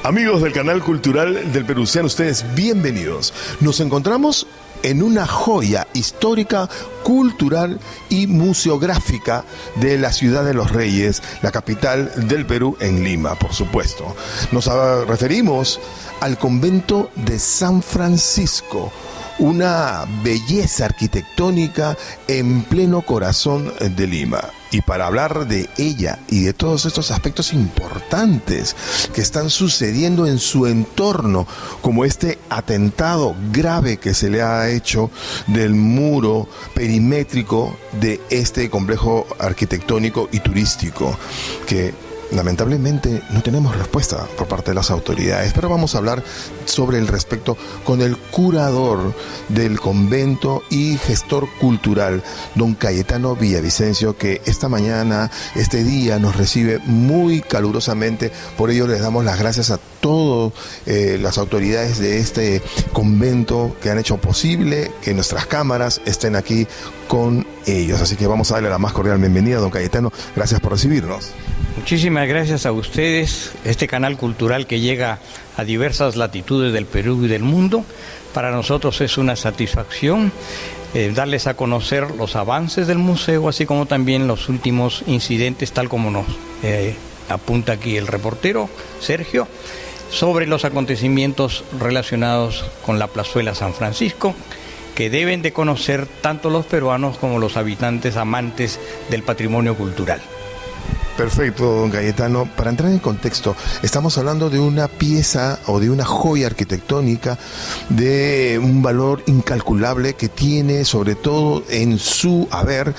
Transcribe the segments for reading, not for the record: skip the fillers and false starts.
Amigos del canal cultural del Perú, sean ustedes bienvenidos. Nos encontramos en una joya histórica, cultural y museográfica de la ciudad de los Reyes, la capital del Perú, en Lima, por supuesto. Nos referimos al convento de San Francisco, una belleza arquitectónica en pleno corazón de Lima. Y para hablar de ella y de todos estos aspectos importantes que están sucediendo en su entorno, como este atentado grave que se le ha hecho del muro perimétrico de este complejo arquitectónico y turístico, que lamentablemente no tenemos respuesta por parte de las autoridades, pero vamos a hablar sobre el respecto con el curador del convento y gestor cultural, don Cayetano Villavicencio, que esta mañana, este día, nos recibe muy calurosamente. Por ello les damos las gracias a todas las autoridades de este convento que han hecho posible que nuestras cámaras estén aquí con ellos. Así que vamos a darle la más cordial bienvenida, don Cayetano. Gracias por recibirnos. Muchísimas gracias a ustedes, este canal cultural que llega a diversas latitudes del Perú y del mundo. Para nosotros es una satisfacción darles a conocer los avances del museo, así como también los últimos incidentes, tal como nos apunta aquí el reportero Sergio, sobre los acontecimientos relacionados con la plazuela San Francisco, que deben de conocer tanto los peruanos como los habitantes amantes del patrimonio cultural. Perfecto, don Cayetano. Para entrar en contexto, estamos hablando de una pieza o de una joya arquitectónica de un valor incalculable que tiene sobre todo en su haber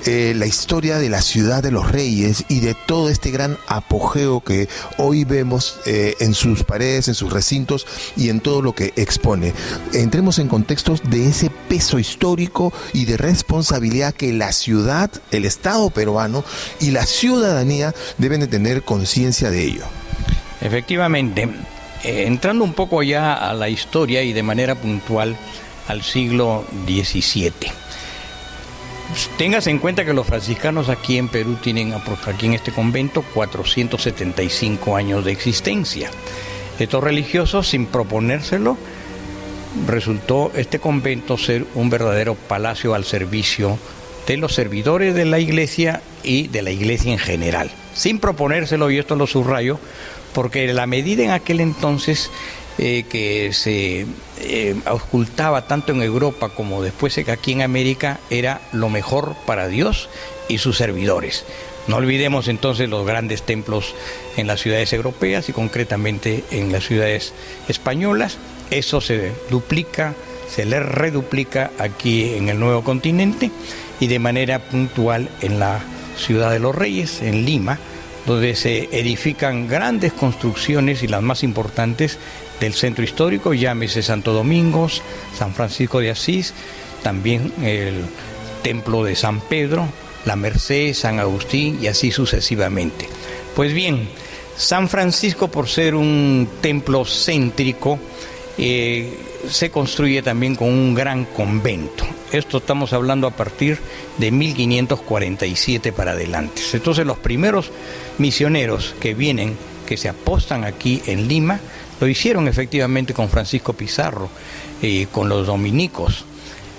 la historia de la ciudad de los Reyes y de todo este gran apogeo que hoy vemos en sus paredes, en sus recintos y en todo lo que expone. Entremos en contextos de ese peso histórico y de responsabilidad que la ciudad, el Estado peruano y la ciudadanía deben de tener conciencia de ello. Efectivamente, entrando un poco ya a la historia y de manera puntual al siglo XVII. Tengas en cuenta que los franciscanos aquí en Perú tienen, aquí en este convento, 475 años de existencia. Estos religiosos, sin proponérselo, resultó este convento ser un verdadero palacio al servicio de los servidores de la iglesia y de la iglesia en general, sin proponérselo, y esto lo subrayo, porque la medida en aquel entonces que se ocultaba tanto en Europa como después aquí en América era lo mejor para Dios y sus servidores. No olvidemos entonces los grandes templos en las ciudades europeas y concretamente en las ciudades españolas. Eso se duplica, se le reduplica aquí en el nuevo continente y de manera puntual en la ciudad de los Reyes, en Lima, donde se edifican grandes construcciones y las más importantes del centro histórico, llámese Santo Domingo, San Francisco de Asís, también el templo de San Pedro, la Merced, San Agustín y así sucesivamente. Pues bien, San Francisco, por ser un templo céntrico, se construye también con un gran convento. Esto estamos hablando a partir de 1547 para adelante. Entonces los primeros misioneros que vienen, que se apostan aquí en Lima, lo hicieron efectivamente con Francisco Pizarro, con los dominicos.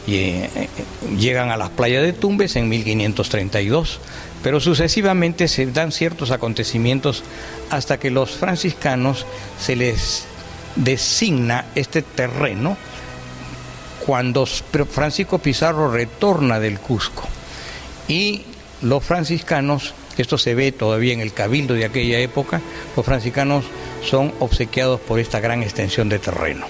Llegan a las playas de Tumbes en 1532, pero sucesivamente se dan ciertos acontecimientos hasta que los franciscanos se les designa este terreno cuando Francisco Pizarro retorna del Cusco, y los franciscanos, esto se ve todavía en el cabildo de aquella época, los franciscanos son obsequiados por esta gran extensión de terreno,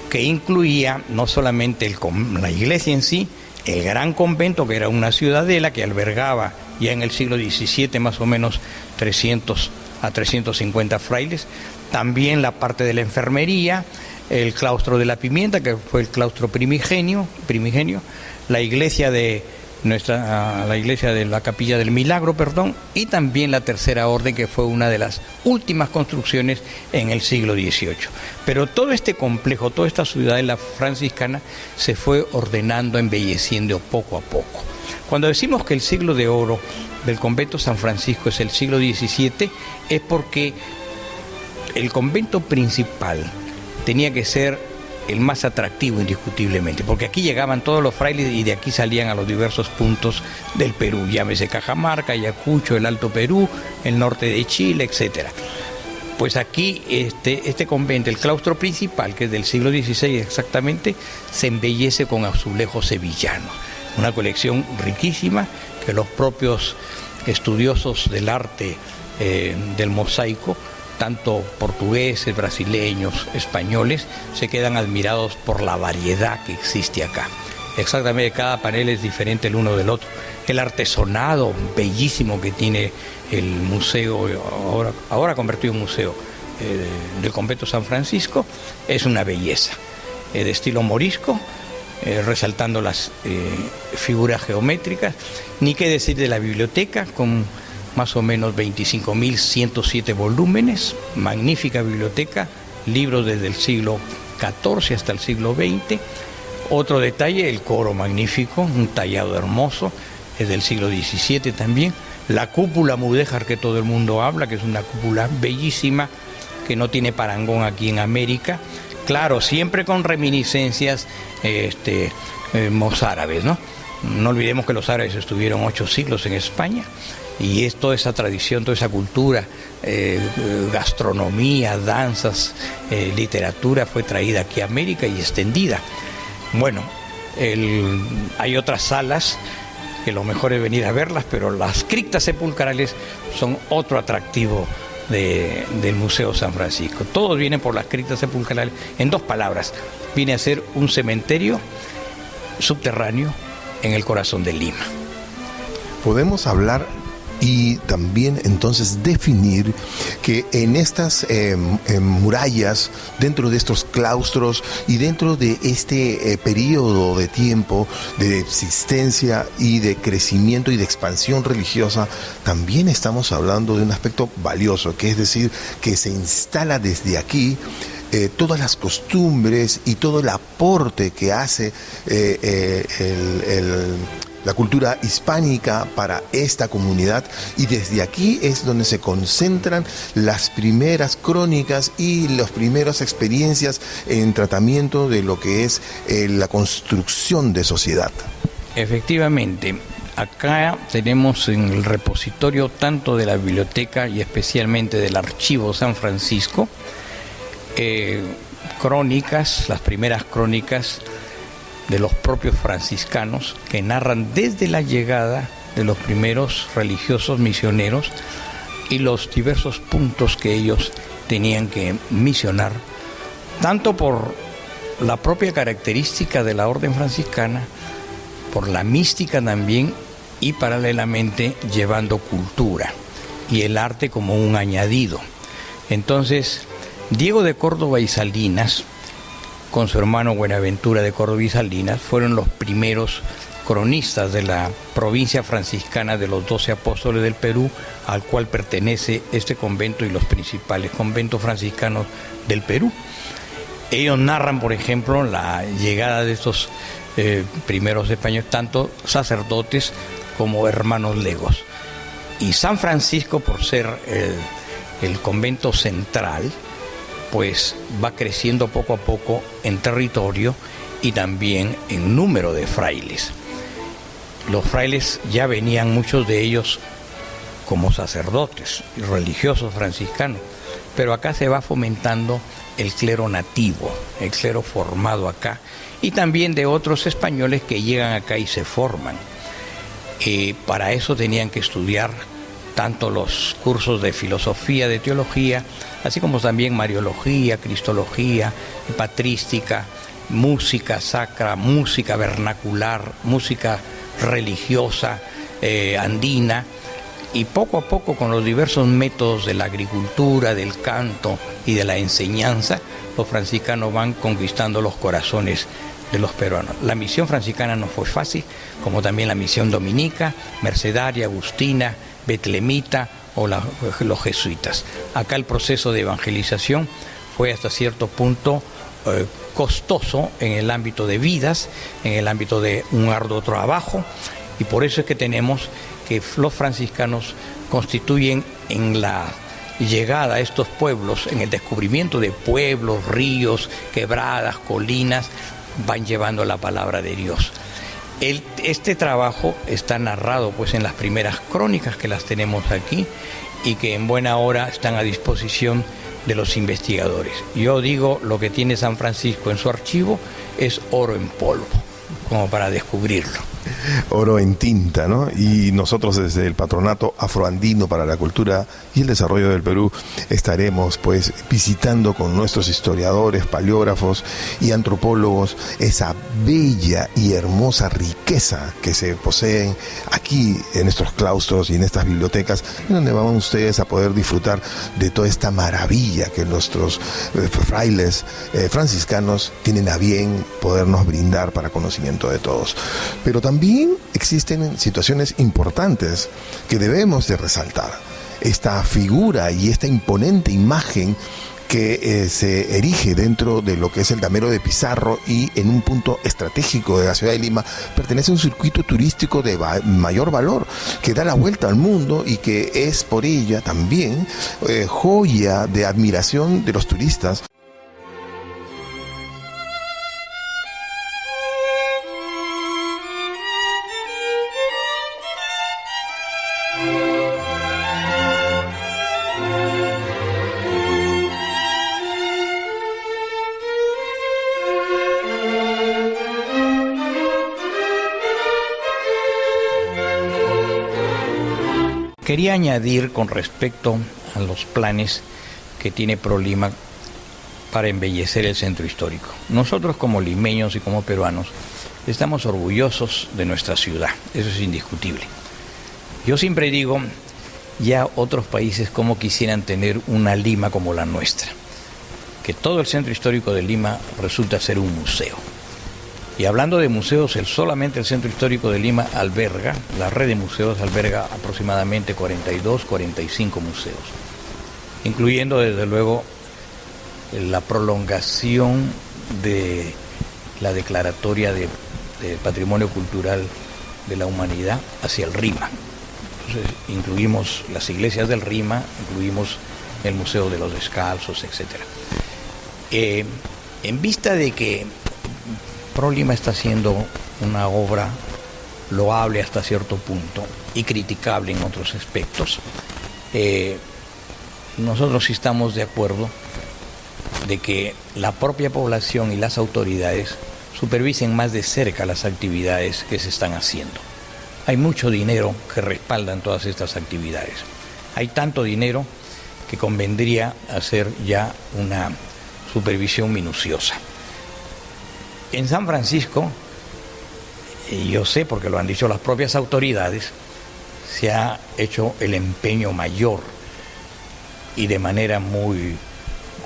que incluía no solamente la iglesia en sí, el gran convento, que era una ciudadela que albergaba ya en el siglo XVII más o menos 300 a 350 frailes, también la parte de la enfermería, el claustro de la Pimienta, que fue el claustro primigenio, la iglesia de la Capilla del Milagro, y también la Tercera Orden, que fue una de las últimas construcciones en el siglo XVIII. Pero todo este complejo, toda esta ciudadela franciscana se fue ordenando, embelleciendo poco a poco. Cuando decimos que el siglo de oro del convento San Francisco es el siglo XVII, es porque el convento principal tenía que ser el más atractivo indiscutiblemente, porque aquí llegaban todos los frailes y de aquí salían a los diversos puntos del Perú, llámese Cajamarca, Ayacucho, el Alto Perú, el norte de Chile, etcétera. Pues aquí este convento, el claustro principal, que es del siglo XVI exactamente, se embellece con azulejos sevillanos, una colección riquísima que los propios estudiosos del arte del mosaico, tanto portugueses, brasileños, españoles, se quedan admirados por la variedad que existe acá. Exactamente, cada panel es diferente el uno del otro. El artesonado bellísimo que tiene el museo, ahora convertido en museo, del convento San Francisco, es una belleza, de estilo morisco, resaltando las figuras geométricas. Ni qué decir de la biblioteca, con más o menos 25.107 volúmenes, magnífica biblioteca, libros desde el siglo XIV hasta el siglo XX. Otro detalle, el coro magnífico, un tallado hermoso, es del siglo XVII también. La cúpula mudéjar que todo el mundo habla, que es una cúpula bellísima, que no tiene parangón aquí en América. Claro, siempre con reminiscencias mozárabes, ¿no? No olvidemos que los árabes estuvieron 8 siglos en España, y es toda esa tradición, toda esa cultura, gastronomía, danzas, literatura, fue traída aquí a América y extendida. Bueno, hay otras salas que lo mejor es venir a verlas, pero las criptas sepulcrales son otro atractivo del Museo San Francisco. Todos vienen por las criptas sepulcrales. En 2 palabras, viene a ser un cementerio subterráneo en el corazón de Lima. Podemos hablar y también entonces definir que en estas murallas, dentro de estos claustros y dentro de este periodo de tiempo de existencia y de crecimiento y de expansión religiosa, también estamos hablando de un aspecto valioso, que es decir, que se instala desde aquí todas las costumbres y todo el aporte que hace la cultura hispánica para esta comunidad, y desde aquí es donde se concentran las primeras crónicas y las primeras experiencias en tratamiento de lo que es la construcción de sociedad. Efectivamente, acá tenemos en el repositorio tanto de la biblioteca y especialmente del Archivo San Francisco, crónicas, las primeras crónicas de los propios franciscanos, que narran desde la llegada de los primeros religiosos misioneros y los diversos puntos que ellos tenían que misionar, tanto por la propia característica de la orden franciscana, por la mística también, y paralelamente llevando cultura y el arte como un añadido. Entonces, Diego de Córdoba y Salinas, con su hermano Buenaventura de Córdoba y Salinas, fueron los primeros cronistas de la provincia franciscana de los 12 apóstoles del Perú, al cual pertenece este convento y los principales conventos franciscanos del Perú. Ellos narran, por ejemplo, la llegada de estos primeros españoles, tanto sacerdotes como hermanos legos. Y San Francisco, por ser el convento central, pues va creciendo poco a poco en territorio y también en número de frailes. Los frailes ya venían, muchos de ellos, como sacerdotes y religiosos franciscanos, pero acá se va fomentando el clero nativo, el clero formado acá, y también de otros españoles que llegan acá y se forman. Para eso tenían que estudiar tanto los cursos de filosofía, de teología, así como también mariología, cristología, patrística, música sacra, música vernacular, música religiosa, andina, y poco a poco, con los diversos métodos de la agricultura, del canto y de la enseñanza, los franciscanos van conquistando los corazones de los peruanos. La misión franciscana no fue fácil, como también la misión dominica, mercedaria, agustina, betlemita o los jesuitas. Acá el proceso de evangelización fue hasta cierto punto costoso en el ámbito de vidas, en el ámbito de un arduo trabajo, y por eso es que tenemos que los franciscanos constituyen en la llegada a estos pueblos, en el descubrimiento de pueblos, ríos, quebradas, colinas, van llevando la palabra de Dios. Este trabajo está narrado pues en las primeras crónicas que las tenemos aquí y que en buena hora están a disposición de los investigadores. Yo digo, lo que tiene San Francisco en su archivo es oro en polvo, como para descubrirlo. Oro en tinta, ¿no? Y nosotros desde el Patronato Afroandino para la Cultura y el Desarrollo del Perú estaremos pues visitando con nuestros historiadores, paleógrafos y antropólogos esa bella y hermosa riqueza que se poseen aquí en estos claustros y en estas bibliotecas, donde van ustedes a poder disfrutar de toda esta maravilla que nuestros frailes franciscanos tienen a bien podernos brindar para conocimiento de todos. Pero también existen situaciones importantes que debemos de resaltar. Esta figura y esta imponente imagen que se erige dentro de lo que es el Damero de Pizarro y en un punto estratégico de la ciudad de Lima, pertenece a un circuito turístico de mayor valor, que da la vuelta al mundo y que es por ella también joya de admiración de los turistas. Quería añadir con respecto a los planes que tiene ProLima para embellecer el centro histórico. Nosotros como limeños y como peruanos estamos orgullosos de nuestra ciudad, eso es indiscutible. Yo siempre digo, ya otros países como quisieran tener una Lima como la nuestra, que todo el centro histórico de Lima resulta ser un museo. Y hablando de museos, solamente el Centro Histórico de Lima alberga, la red de museos alberga aproximadamente 42, 45 museos, incluyendo desde luego la prolongación de la declaratoria de Patrimonio Cultural de la Humanidad hacia el Rima. Entonces incluimos las iglesias del Rima, incluimos el Museo de los Descalzos, etc. En vista de que ProLima está haciendo una obra loable hasta cierto punto y criticable en otros aspectos, nosotros sí estamos de acuerdo de que la propia población y las autoridades supervisen más de cerca las actividades que se están haciendo. Hay mucho dinero que respaldan todas estas actividades. Hay tanto dinero que convendría hacer ya una supervisión minuciosa. En San Francisco, y yo sé porque lo han dicho las propias autoridades, se ha hecho el empeño mayor y de manera muy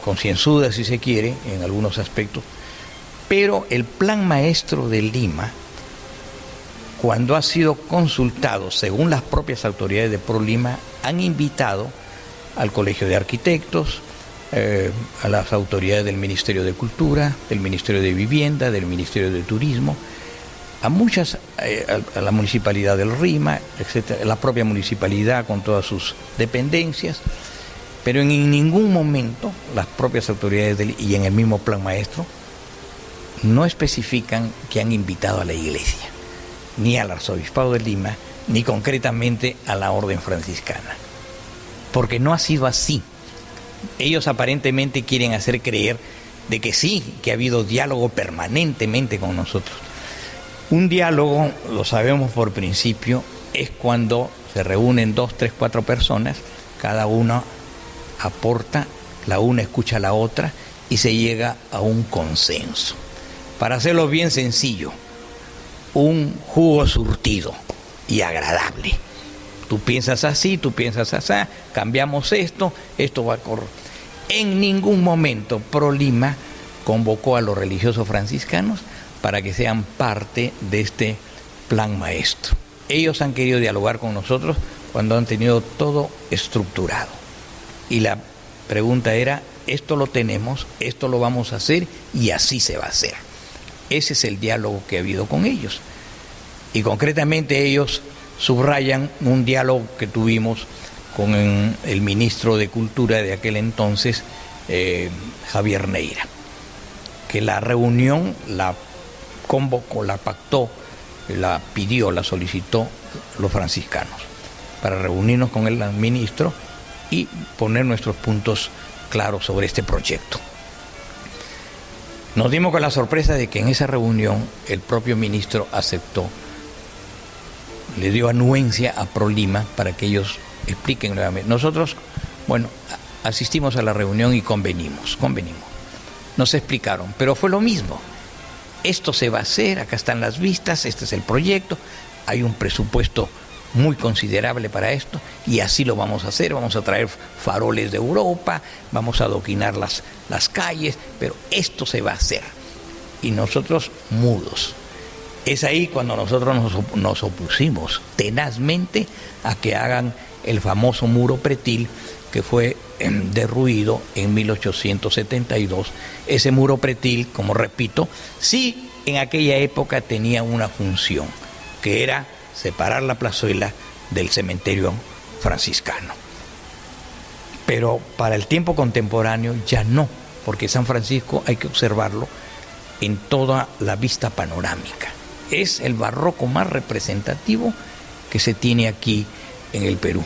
concienzuda, si se quiere, en algunos aspectos, pero el plan maestro de Lima, cuando ha sido consultado, según las propias autoridades de ProLima, han invitado al Colegio de Arquitectos, a las autoridades del Ministerio de Cultura, del Ministerio de Vivienda, del Ministerio de Turismo, a muchas, a la Municipalidad del Rima, etcétera, la propia municipalidad con todas sus dependencias, pero en ningún momento las propias autoridades y en el mismo plan maestro no especifican que han invitado a la iglesia, ni al arzobispado de Lima, ni concretamente a la orden franciscana, porque no ha sido así. Ellos aparentemente quieren hacer creer de que sí, que ha habido diálogo permanentemente con nosotros. Un diálogo, lo sabemos por principio, es cuando se reúnen 2, 3, 4 personas, cada una aporta, la una escucha a la otra y se llega a un consenso. Para hacerlo bien sencillo, un jugo surtido y agradable. Tú piensas así, tú piensas así, cambiamos esto va a correr. En ningún momento ProLima convocó a los religiosos franciscanos para que sean parte de este plan maestro. Ellos han querido dialogar con nosotros cuando han tenido todo estructurado. Y la pregunta era, esto lo tenemos, esto lo vamos a hacer y así se va a hacer. Ese es el diálogo que ha habido con ellos. Y concretamente ellos subrayan un diálogo que tuvimos con el ministro de Cultura de aquel entonces, Javier Neira, que la reunión la convocó, la pactó, la pidió, la solicitó los franciscanos, para reunirnos con el ministro y poner nuestros puntos claros sobre este proyecto. Nos dimos con la sorpresa de que en esa reunión el propio ministro aceptó, le dio anuencia a ProLima para que ellos expliquen nuevamente. Nosotros, bueno, asistimos a la reunión y convenimos. Nos explicaron, pero fue lo mismo. Esto se va a hacer, acá están las vistas, este es el proyecto, hay un presupuesto muy considerable para esto y así lo vamos a hacer. Vamos a traer faroles de Europa, vamos a adoquinar las calles, pero esto se va a hacer. Y nosotros mudos. Es ahí cuando nosotros nos opusimos tenazmente a que hagan el famoso muro pretil que fue derruido en 1872. Ese muro pretil, como repito, sí en aquella época tenía una función, que era separar la plazuela del cementerio franciscano. Pero para el tiempo contemporáneo ya no, porque San Francisco hay que observarlo en toda la vista panorámica. Es el barroco más representativo que se tiene aquí en el Perú,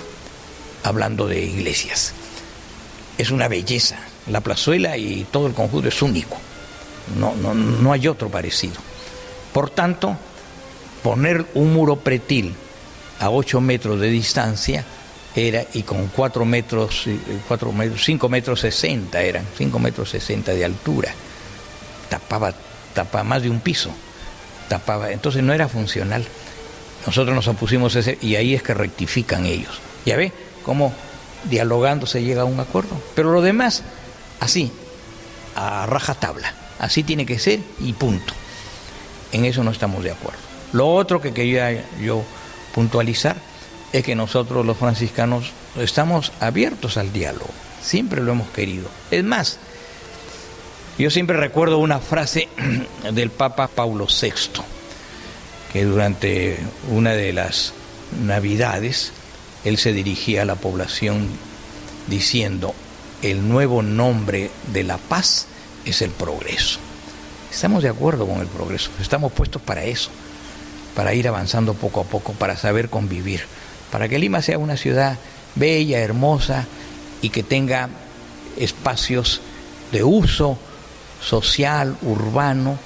hablando de iglesias. Es una belleza, la plazuela y todo el conjunto es único, no hay otro parecido. Por tanto, poner un muro pretil a 8 metros de distancia era, y con 5 metros 60 eran, 5 metros 60 de altura, tapaba más de un piso, entonces no era funcional. Nosotros nos opusimos a ese, y ahí es que rectifican ellos. Ya ve cómo dialogando se llega a un acuerdo. Pero lo demás, así, a rajatabla, así tiene que ser y punto. En eso no estamos de acuerdo. Lo otro que quería yo puntualizar es que nosotros los franciscanos estamos abiertos al diálogo, siempre lo hemos querido. Es más, yo siempre recuerdo una frase del Papa Paulo VI, que durante una de las Navidades él se dirigía a la población diciendo: el nuevo nombre de la paz es el progreso. Estamos de acuerdo con el progreso, estamos puestos para eso, para ir avanzando poco a poco, para saber convivir, para que Lima sea una ciudad bella, hermosa y que tenga espacios de uso social, urbano,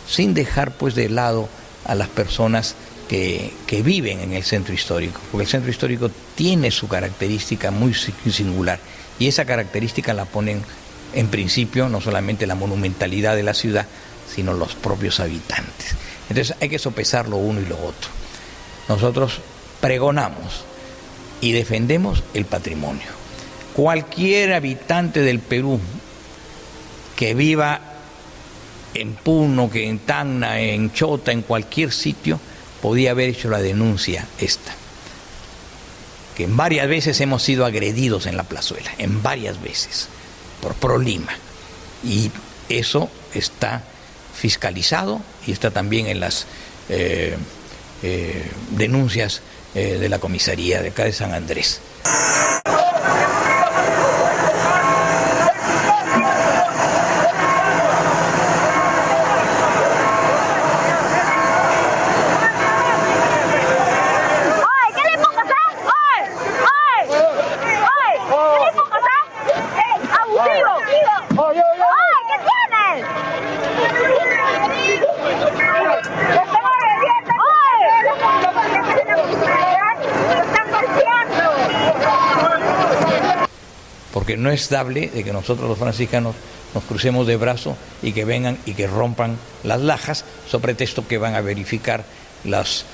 sin dejar pues de lado a las personas que viven en el centro histórico, porque el centro histórico tiene su característica muy singular y esa característica la ponen en principio no solamente la monumentalidad de la ciudad, sino los propios habitantes. Entonces hay que sopesar lo uno y lo otro. Nosotros pregonamos y defendemos el patrimonio. Cualquier habitante del Perú que viva en Puno, que en Tacna, en Chota, en cualquier sitio, podía haber hecho la denuncia esta. Que en varias veces hemos sido agredidos en la plazuela, en varias veces, por ProLima. Y eso está fiscalizado y está también en las denuncias de la comisaría de acá de San Andrés. Porque no es dable de que nosotros los franciscanos nos crucemos de brazo y que vengan y que rompan las lajas, sobre pretexto que van a verificar las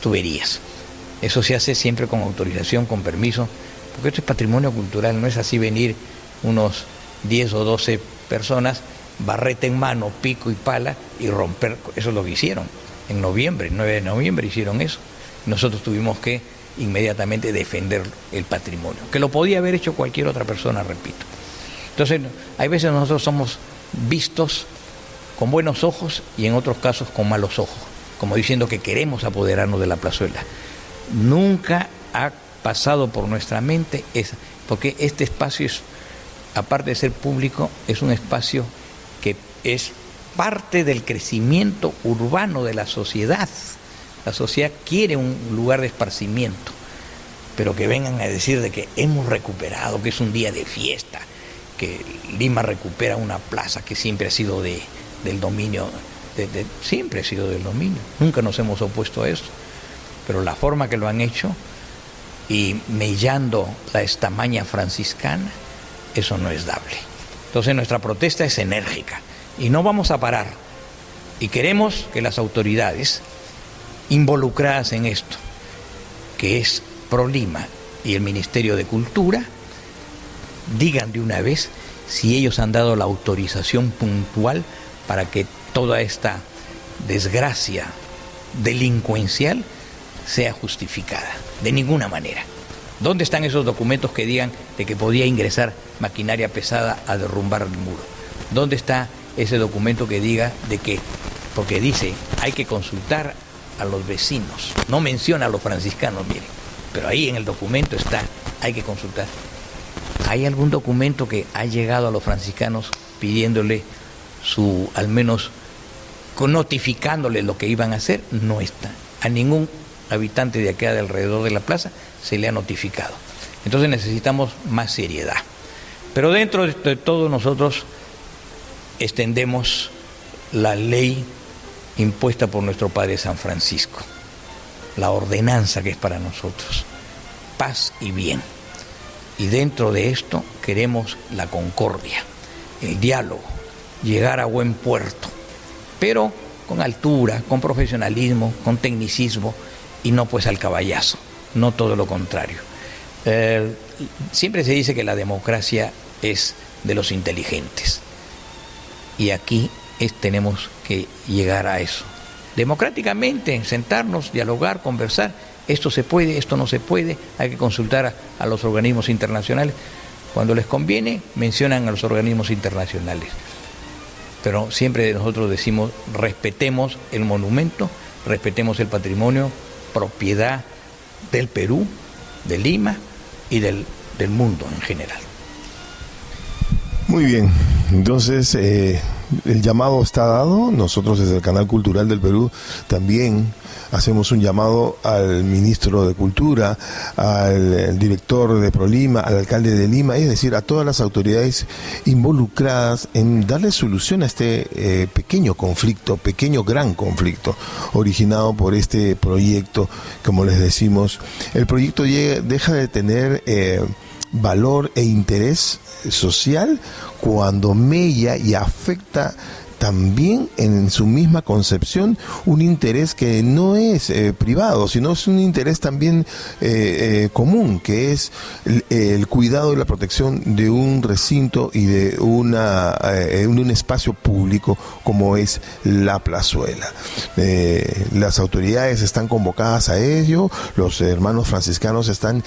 tuberías. Eso se hace siempre con autorización, con permiso, porque esto es patrimonio cultural, no es así venir unos 10 o 12 personas, barreta en mano, pico y pala y romper. Eso es lo que hicieron en noviembre, el 9 de noviembre hicieron eso. Nosotros tuvimos que inmediatamente defender el patrimonio, que lo podía haber hecho cualquier otra persona, repito. Entonces, hay veces nosotros somos vistos con buenos ojos y en otros casos con malos ojos, como diciendo que queremos apoderarnos de la plazuela. Nunca ha pasado por nuestra mente es, porque este espacio es, aparte de ser público, es un espacio que es parte del crecimiento urbano de la sociedad. La sociedad quiere un lugar de esparcimiento, pero que vengan a decir de que hemos recuperado, que es un día de fiesta, que Lima recupera una plaza que siempre ha sido del dominio, siempre ha sido del dominio, nunca nos hemos opuesto a eso, pero la forma que lo han hecho y mellando la estamaña franciscana, eso no es dable. Entonces nuestra protesta es enérgica y no vamos a parar, y queremos que las autoridades involucradas en esto, que es ProLima y el Ministerio de Cultura, digan de una vez si ellos han dado la autorización puntual para que toda esta desgracia delincuencial sea justificada. De ninguna manera. ¿Dónde están esos documentos que digan de que podía ingresar maquinaria pesada a derrumbar el muro? ¿Dónde está ese documento que diga de que, porque dice, hay que consultar a los vecinos? No menciona a los franciscanos, miren, pero ahí en el documento está, hay que consultar. ¿Hay algún documento que ha llegado a los franciscanos pidiéndole al menos notificándole lo que iban a hacer? No está. A ningún habitante de acá de alrededor de la plaza se le ha notificado. Entonces necesitamos más seriedad. Pero dentro de todo nosotros extendemos la ley impuesta por nuestro Padre San Francisco, la ordenanza que es para nosotros, paz y bien. Y dentro de esto queremos la concordia, el diálogo, llegar a buen puerto, pero con altura, con profesionalismo, con tecnicismo y no pues al caballazo, no todo lo contrario. Siempre se dice que la democracia es de los inteligentes y aquí tenemos que llegar a eso. Democráticamente, sentarnos, dialogar, conversar. Esto se puede, esto no se puede, hay que consultar a los organismos internacionales. Cuando les conviene, mencionan a los organismos internacionales. Pero siempre nosotros decimos, respetemos el monumento, respetemos el patrimonio, propiedad del Perú, de Lima y del mundo en general. Muy bien, entonces el llamado está dado. Nosotros desde el Canal Cultural del Perú también hacemos un llamado al ministro de Cultura, al director de ProLima, al alcalde de Lima, es decir, a todas las autoridades involucradas en darle solución a este pequeño conflicto, pequeño gran conflicto originado por este proyecto. Como les decimos, el proyecto deja de tener valor e interés social cuando mella y afecta también en su misma concepción un interés que no es privado, sino es un interés también común, que es el cuidado y la protección de un recinto y de un espacio público como es la plazuela. Las autoridades están convocadas a ello, los hermanos franciscanos están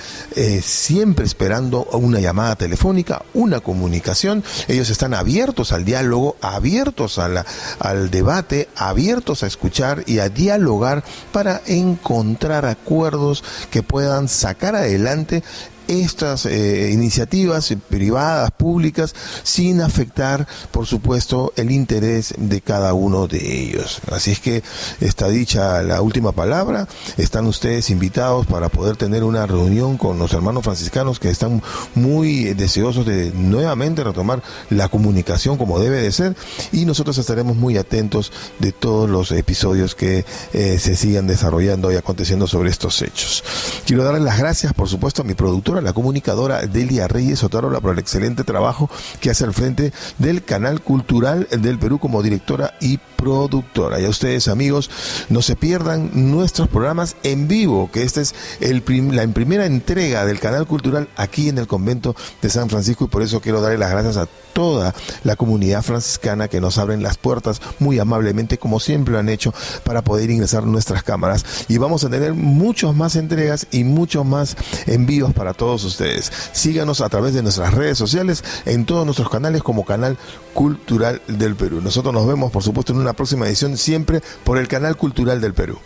siempre esperando una llamada telefónica, una comunicación. Ellos están abiertos al diálogo, abiertos al debate, abiertos a escuchar y a dialogar para encontrar acuerdos que puedan sacar adelante estas iniciativas privadas, públicas, sin afectar, por supuesto, el interés de cada uno de ellos. Así es que está dicha la última palabra. Están ustedes invitados para poder tener una reunión con los hermanos franciscanos que están muy deseosos de nuevamente retomar la comunicación como debe de ser, y nosotros estaremos muy atentos de todos los episodios que se sigan desarrollando y aconteciendo sobre estos hechos. Quiero darles las gracias, por supuesto, a mi productora, la comunicadora Delia Reyes Otárola, por el excelente trabajo que hace al frente del Canal Cultural del Perú como directora y productora. Y a ustedes, amigos, no se pierdan nuestros programas en vivo, que esta es la primera entrega del Canal Cultural aquí en el Convento de San Francisco, y por eso quiero darle las gracias a toda la comunidad franciscana que nos abren las puertas muy amablemente, como siempre lo han hecho, para poder ingresar nuestras cámaras. Y vamos a tener muchas más entregas y muchos más envíos para todos ustedes. Síganos a través de nuestras redes sociales, en todos nuestros canales como Canal Cultural del Perú. Nosotros nos vemos, por supuesto, en una próxima edición, siempre por el Canal Cultural del Perú.